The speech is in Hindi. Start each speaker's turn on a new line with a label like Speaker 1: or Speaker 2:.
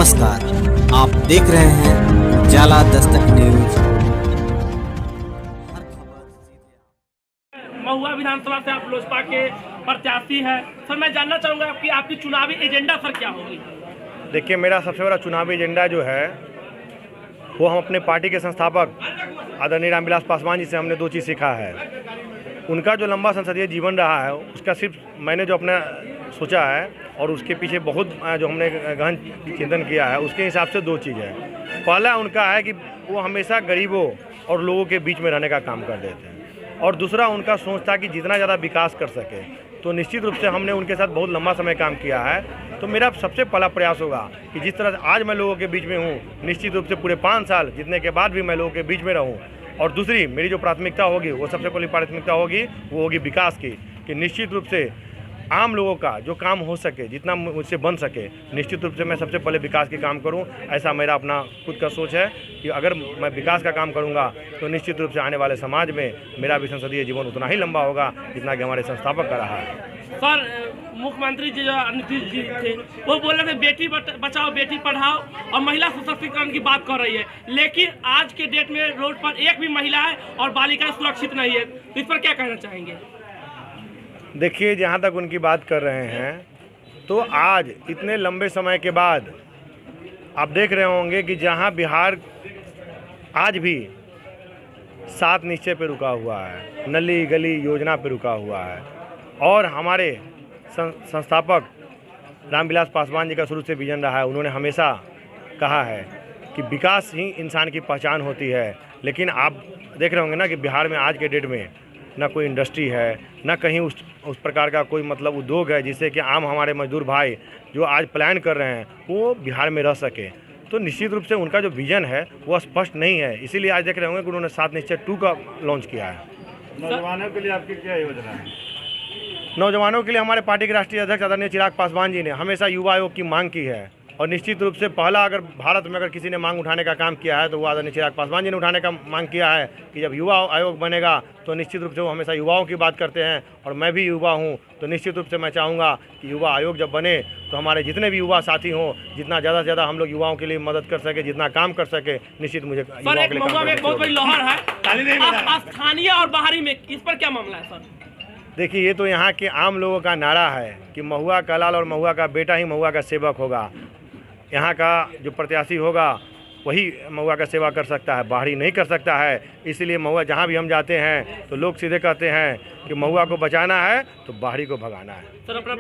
Speaker 1: नमस्कार, आप देख रहे हैं उजाला दस्तक न्यूज।
Speaker 2: महुआ विधानसभा से आप लोजपा के प्रत्याशी हैं सर। मैं जानना चाहूँगा कि आपकी चुनावी एजेंडा सर क्या होगी?
Speaker 3: देखिए, मेरा सबसे बड़ा चुनावी एजेंडा जो है वो हम अपने पार्टी के संस्थापक आदरणीय रामविलास पासवान जी से हमने दो चीज़ सीखा है। उनका जो लंबा संसदीय जीवन रहा है उसका सिर्फ मैंने जो अपना सोचा है और उसके पीछे बहुत जो हमने गहन चिंतन किया है, उसके हिसाब से दो चीज़ है। पहला उनका है कि वो हमेशा गरीबों और लोगों के बीच में रहने का काम कर देते हैं, और दूसरा उनका सोच था कि जितना ज़्यादा विकास कर सके। तो निश्चित रूप से हमने उनके साथ बहुत लंबा समय काम किया है। तो मेरा सबसे पहला प्रयास होगा कि जिस तरह आज मैं लोगों के बीच में हूँ, निश्चित रूप से पूरे 5 साल जितने के बाद भी मैं लोगों के बीच में रहूँ। और दूसरी मेरी जो प्राथमिकता होगी, वो सबसे पहली प्राथमिकता होगी वो होगी विकास की, कि निश्चित रूप से आम लोगों का जो काम हो सके, जितना मुझसे बन सके, निश्चित रूप से मैं सबसे पहले विकास के काम करूं। ऐसा मेरा अपना खुद का सोच है कि अगर मैं विकास का काम करूंगा तो निश्चित रूप से आने वाले समाज में मेरा भी संसदीय जीवन उतना ही लंबा होगा जितना कि हमारे संस्थापक का रहा है।
Speaker 2: सर, मुख्यमंत्री जी जो नीतीश जी थे वो बोल रहे थे बेटी बचाओ बेटी पढ़ाओ और महिला सशक्तिकरण की बात कर रही है, लेकिन आज के डेट में रोड पर एक भी महिला है और बालिकाएं सुरक्षित नहीं है। तो इस पर क्या कहना चाहेंगे?
Speaker 3: देखिए, जहाँ तक उनकी बात कर रहे हैं तो आज इतने लंबे समय के बाद आप देख रहे होंगे कि जहाँ बिहार आज भी 7 निश्चय पे रुका हुआ है, नली गली योजना पे रुका हुआ है, और हमारे संस्थापक रामविलास पासवान जी का शुरू से विजन रहा है। उन्होंने हमेशा कहा है कि विकास ही इंसान की पहचान होती है। लेकिन आप देख रहे होंगे ना कि बिहार में आज के डेट में ना कोई इंडस्ट्री है, ना कहीं उस प्रकार का कोई मतलब उद्योग है जिससे कि आम हमारे मजदूर भाई जो आज प्लान कर रहे हैं वो बिहार में रह सके। तो निश्चित रूप से उनका जो विजन है वो स्पष्ट नहीं है। इसीलिए आज देख रहे होंगे कि उन्होंने 7 निश्चय 2 का लॉन्च किया है।
Speaker 4: नौजवानों के लिए आपकी क्या योजना है?
Speaker 3: नौजवानों के लिए हमारे पार्टी के राष्ट्रीय अध्यक्ष आदरणीय चिराग पासवान जी ने हमेशा युवा आयोग की मांग की है, और निश्चित रूप से पहला अगर भारत में अगर किसी ने मांग उठाने का काम किया है तो वो आदरणीय चिराग पासवान जी ने उठाने का मांग किया है कि जब युवा आयोग बनेगा तो निश्चित रूप से वो हमेशा युवाओं की बात करते हैं, और मैं भी युवा हूँ। तो निश्चित रूप से मैं चाहूँगा कि युवा आयोग जब बने तो हमारे जितने भी युवा साथी हों, जितना ज़्यादा से ज़्यादा हम लोग युवाओं के लिए मदद कर सके, जितना काम कर सके, निश्चित मुझे
Speaker 2: सर, एक बहुत बड़ी लहर है स्थानीय और बाहरी में, इस पर क्या मामला है सर?
Speaker 3: देखिए, ये तो यहाँ के आम लोगों का नारा है कि महुआ का लाल और महुआ का बेटा ही महुआ का सेवक होगा। यहाँ का जो प्रत्याशी होगा वही महुआ का सेवा कर सकता है, बाहरी नहीं कर सकता है। इसलिए महुआ जहाँ भी हम जाते हैं तो लोग सीधे कहते हैं कि महुआ को बचाना है तो बाहरी को भगाना है।
Speaker 2: सर, अपना